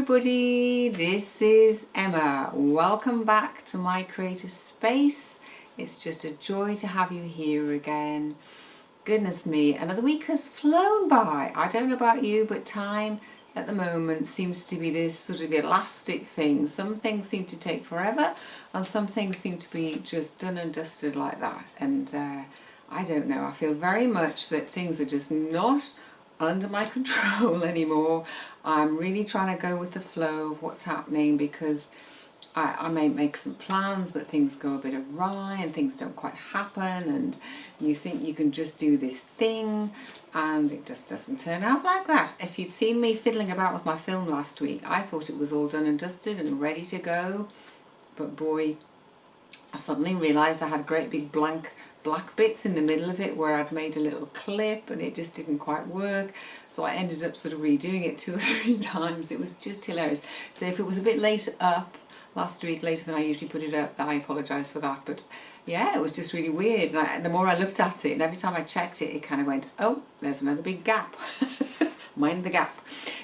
everybody, this is Emma. Welcome back to my creative space. It's just a joy to have you here again. Goodness me, another week has flown by. I don't know about you, but time at the moment seems to be this sort of elastic thing. Some things seem to take forever and some things seem to be just done and dusted like that. And I don't know, I feel very much that things are just not under my control anymore. I'm really trying to go with the flow of what's happening because I may make some plans but things go a bit awry and things don't quite happen, and you think you can just do this thing and it just doesn't turn out like that. If you'd seen me fiddling about with my film last week, I thought it was all done and dusted and ready to go, but boy, I suddenly realised I had great big black bits in the middle of it where I'd made a little clip and it just didn't quite work. So I ended up sort of redoing it 2 or 3 times. It was just hilarious. So if it was a bit late up last week, later than I usually put it up, I apologise for that. But yeah, it was just really weird. And the more I looked at it and every time I checked it, it kind of went, oh, there's another big gap. Mind the gap.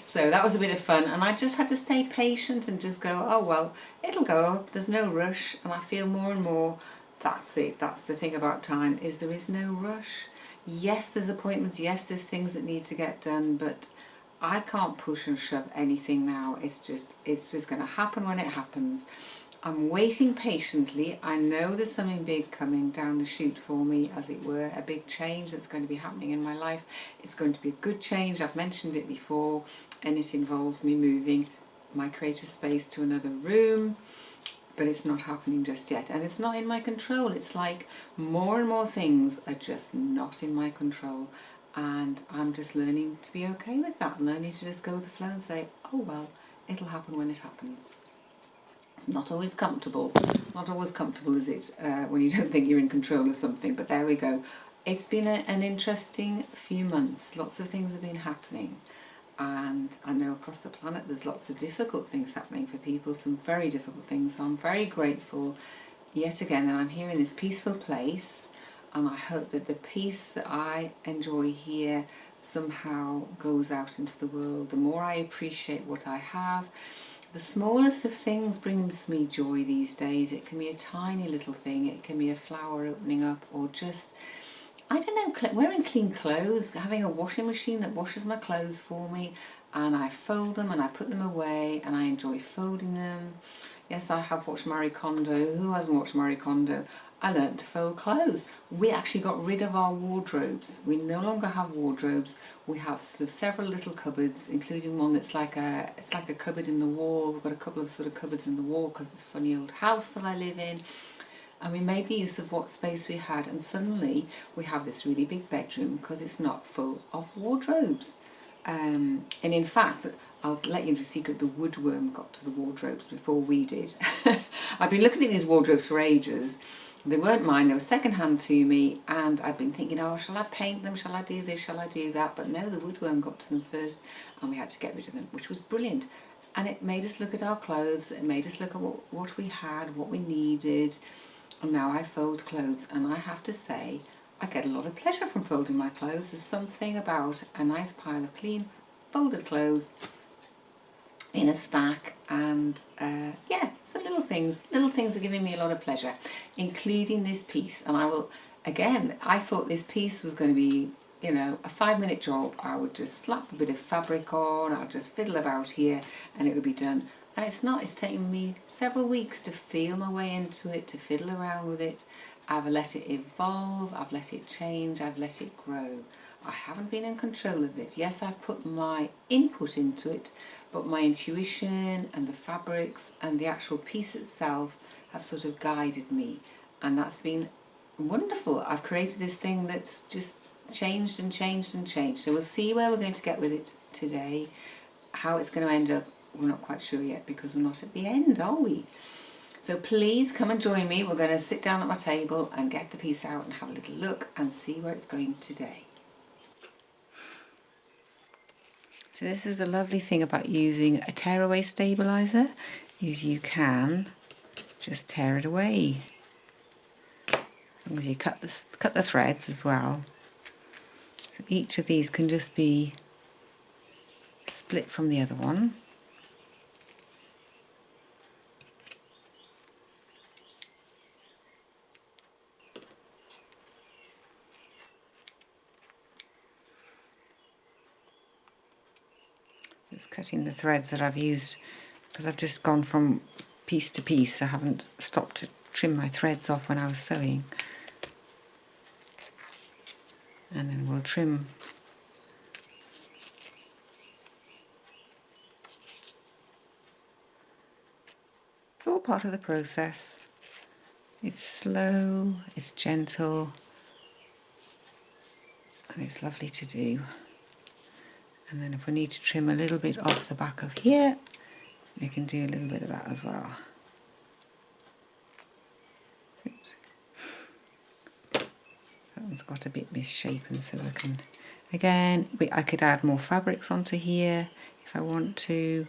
So that was a bit of fun, and I just had to stay patient and just go, oh well, it'll go up, there's no rush. And I feel more and more that's it. That's the thing about time, is there is no rush. Yes, there's appointments, yes, there's things that need to get done, but I can't push and shove anything now. It's just going to happen when it happens. I'm waiting patiently. I know there's something big coming down the chute for me, as it were, a big change that's going to be happening in my life. It's going to be a good change. I've mentioned it before, and it involves me moving my creative space to another room, but it's not happening just yet, and it's not in my control. It's like more and more things are just not in my control, and I'm just learning to be okay with that, and learning to just go with the flow and say, oh well, it'll happen when it happens. It's not always comfortable, is it, when you don't think you're in control of something, but there we go. It's been an interesting few months. Lots of things have been happening, and I know across the planet there's lots of difficult things happening for people, some very difficult things, so I'm very grateful yet again that I'm here in this peaceful place, and I hope that the peace that I enjoy here somehow goes out into the world. The more I appreciate what I have, the smallest of things brings me joy these days. It can be a tiny little thing, it can be a flower opening up, or just, I don't know, wearing clean clothes, having a washing machine that washes my clothes for me, and I fold them and I put them away and I enjoy folding them. Yes, I have watched Marie Kondo. Who hasn't watched Marie Kondo? I learned to fold clothes. We actually got rid of our wardrobes. We no longer have wardrobes. We have sort of several little cupboards, including one that's like a cupboard in the wall. We've got a couple of sort of cupboards in the wall because it's a funny old house that I live in. And we made the use of what space we had, and suddenly we have this really big bedroom because it's not full of wardrobes. And in fact, I'll let you into a secret, the woodworm got to the wardrobes before we did. I've been looking at these wardrobes for ages. They weren't mine, they were second-hand to me, and I've been thinking, oh, shall I paint them, shall I do this, shall I do that? But no, the woodworm got to them first, and we had to get rid of them, which was brilliant. And it made us look at our clothes, it made us look at what we had, what we needed. And now I fold clothes, and I have to say, I get a lot of pleasure from folding my clothes. There's something about a nice pile of clean folded clothes in a stack, and yeah, so little things are giving me a lot of pleasure, including this piece. And I will, again, I thought this piece was going to be, you know, a 5-minute job. I would just slap a bit of fabric on, I'll just fiddle about here and it would be done. And it's not. It's taken me several weeks to feel my way into it, to fiddle around with it. I've let it evolve, I've let it change, I've let it grow. I haven't been in control of it. Yes, I've put my input into it, but my intuition and the fabrics and the actual piece itself have sort of guided me, and that's been wonderful. I've created this thing that's just changed and changed and changed. So we'll see where we're going to get with it today. How it's going to end up, we're not quite sure yet, because we're not at the end, are we? So please come and join me. We're going to sit down at my table and get the piece out and have a little look and see where it's going today. So this is the lovely thing about using a tearaway stabilizer, is you can just tear it away. As long as you cut the threads as well. So each of these can just be split from the other one. Just cutting the threads that I've used, because I've just gone from piece to piece. I haven't stopped to trim my threads off when I was sewing. And then we'll trim it's all part of the process. It's slow, it's gentle, and it's lovely to do. And then if we need to trim a little bit off the back of here, we can do a little bit of that as well. That one's got a bit misshapen, so I can, again, I could add more fabrics onto here if I want to.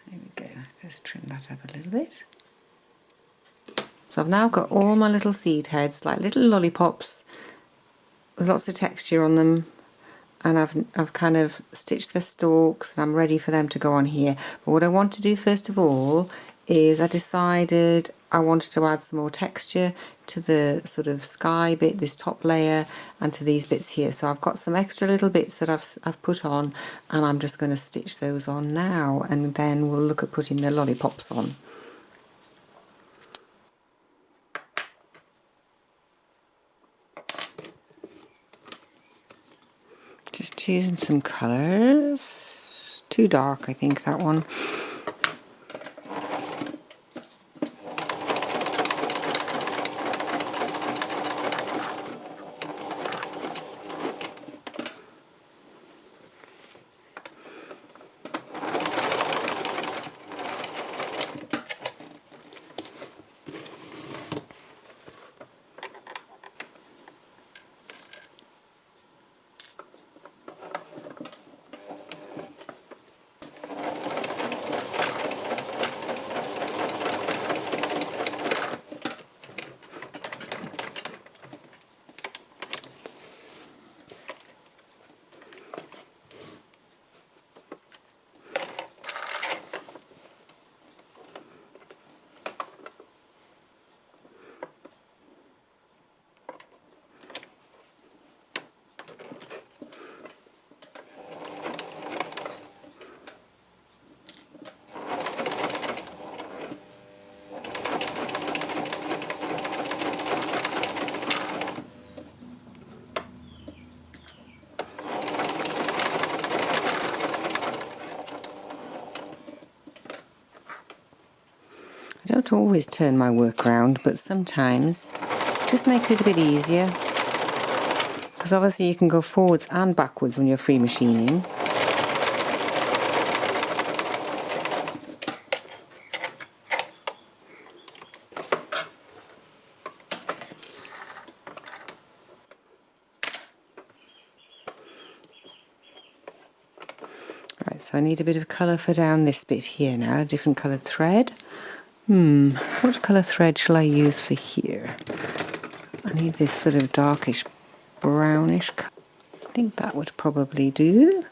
There we go, just trim that up a little bit. So I've now got all my little seed heads, like little lollipops with lots of texture on them, and I've kind of stitched the stalks and I'm ready for them to go on here. But what I want to do first of all is I decided I wanted to add some more texture to the sort of sky bit, this top layer, and to these bits here. So I've got some extra little bits that I've put on, and I'm just going to stitch those on now, and then we'll look at putting the lollipops on. Just choosing some colours. Too dark, I think, that one. I don't always turn my work around, but sometimes it just makes it a bit easier, because obviously you can go forwards and backwards when you're free machining. Right, so I need a bit of colour for down this bit here now, a different coloured thread. What colour thread shall I use for here? I need this sort of darkish brownish colour. I think that would probably do.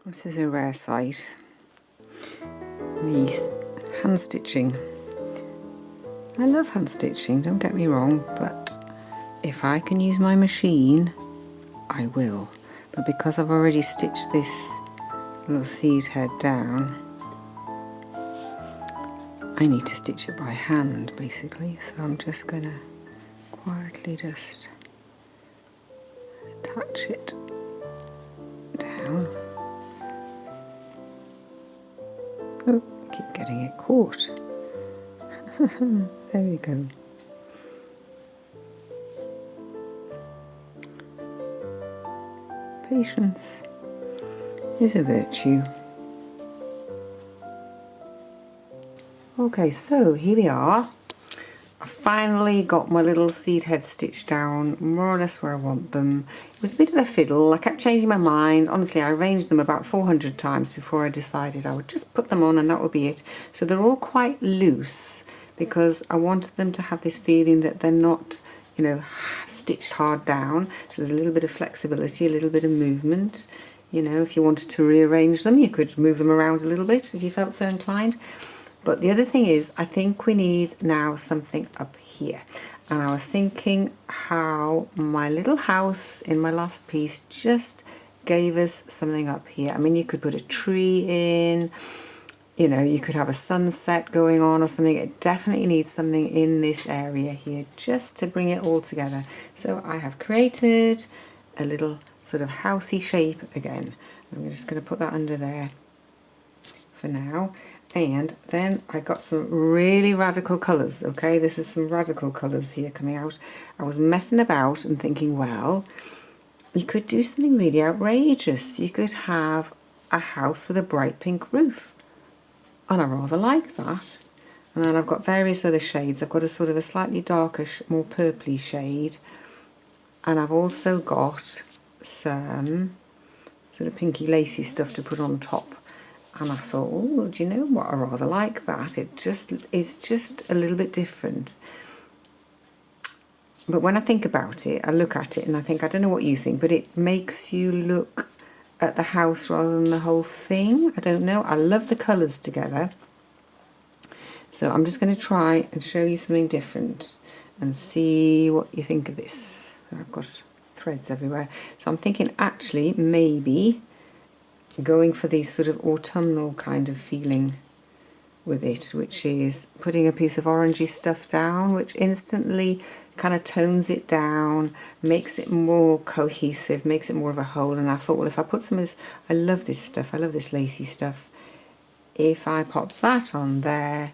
This is a rare sight. Me hand stitching. I love hand stitching, don't get me wrong, but if I can use my machine, I will. But because I've already stitched this little seed head down, I need to stitch it by hand basically. So I'm just gonna quietly just attach it Oh, I keep getting it caught. There we go. Patience is a virtue. Okay, so here we are. I finally got my little seed heads stitched down more or less where I want them. It was a bit of a fiddle. I kept changing my mind. Honestly, I arranged them about 400 times before I decided I would just put them on and that would be it. So they're all quite loose because I wanted them to have this feeling that they're not, you know, stitched hard down. So there's a little bit of flexibility, a little bit of movement. You know, if you wanted to rearrange them, you could move them around a little bit if you felt so inclined. But the other thing is, I think we need now something up here. And I was thinking how my little house in my last piece just gave us something up here. I mean, you could put a tree in, you know, you could have a sunset going on or something. It definitely needs something in this area here just to bring it all together. So I have created a little sort of housey shape again. I'm just going to put that under there for now. And then I got some really radical colours. Okay, this is some radical colours here coming out. I was messing about and thinking, well, you could do something really outrageous. You could have a house with a bright pink roof, and I rather like that. And then I've got various other shades. I've got a sort of a slightly darker, more purpley shade, and I've also got some sort of pinky lacy stuff to put on top. And I thought, oh, do you know what? I rather like that. It's just a little bit different. But when I think about it, I look at it and I think, I don't know what you think, but it makes you look at the house rather than the whole thing. I don't know. I love the colours together. So I'm just going to try and show you something different and see what you think of this. So I've got threads everywhere. So I'm thinking actually maybe going for these sort of autumnal kind of feeling with it, which is putting a piece of orangey stuff down, which instantly kind of tones it down, makes it more cohesive, makes it more of a whole. And I thought, well, if I put some of this, I love this stuff, I love this lacy stuff, if I pop that on there,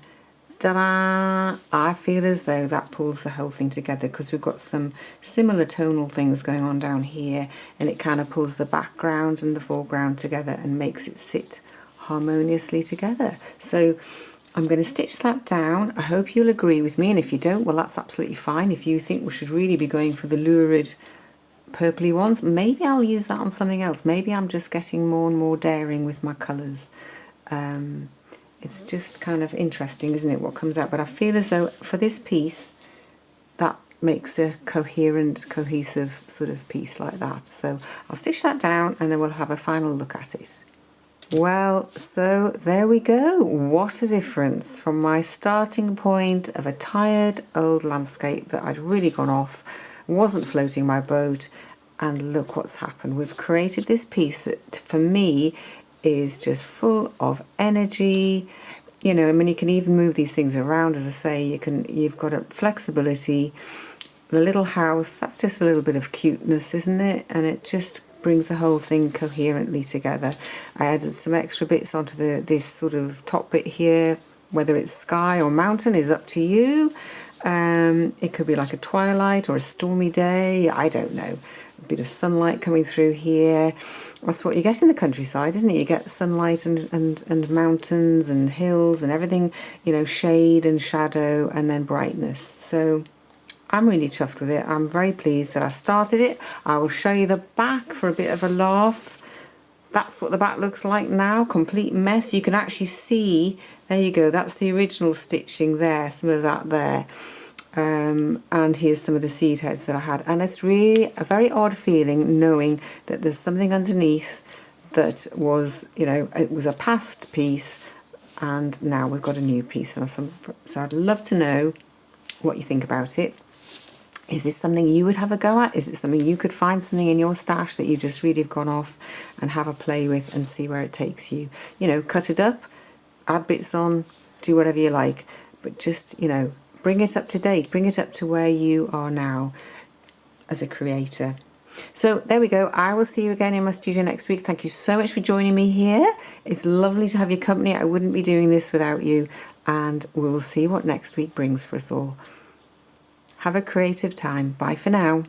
ta-da, I feel as though that pulls the whole thing together, because we've got some similar tonal things going on down here, and it kind of pulls the background and the foreground together and makes it sit harmoniously together. So I'm going to stitch that down. I hope you'll agree with me, and if you don't, well, that's absolutely fine. If you think we should really be going for the lurid purpley ones, maybe I'll use that on something else. Maybe I'm just getting more and more daring with my colours. It's just kind of interesting, isn't it, what comes out? But I feel as though for this piece, that makes a coherent, cohesive sort of piece like that. So I'll stitch that down and then we'll have a final look at it. Well, so there we go. What a difference from my starting point of a tired old landscape that I'd really gone off, wasn't floating my boat, and look what's happened. We've created this piece that for me is just full of energy. You know, I mean, you can even move these things around, as I say. You've got a flexibility. The little house, that's just a little bit of cuteness, isn't it? And it just brings the whole thing coherently together. I added some extra bits onto this sort of top bit here. Whether it's sky or mountain is up to you. It could be like a twilight or a stormy day, I don't know. A bit of sunlight coming through here. That's what you get in the countryside, isn't it? You get sunlight and mountains and hills and everything, you know, shade and shadow and then brightness. So I'm really chuffed with it. I'm very pleased that I started it. I will show you the back for a bit of a laugh. That's what the back looks like now, complete mess. You can actually see, there you go, that's the original stitching there, some of that there. And here's some of the seed heads that I had. And it's really a very odd feeling knowing that there's something underneath that was, you know, it was a past piece and now we've got a new piece. So I'd love to know what you think about it. Is this something you would have a go at? Is it something you could find something in your stash that you just really have gone off and have a play with and see where it takes you? You know, cut it up, add bits on, do whatever you like, but just, you know, bring it up to date, bring it up to where you are now as a creator. So there we go. I will see you again in my studio next week. Thank you so much for joining me here. It's lovely to have your company. I wouldn't be doing this without you. And we'll see what next week brings for us all. Have a creative time. Bye for now.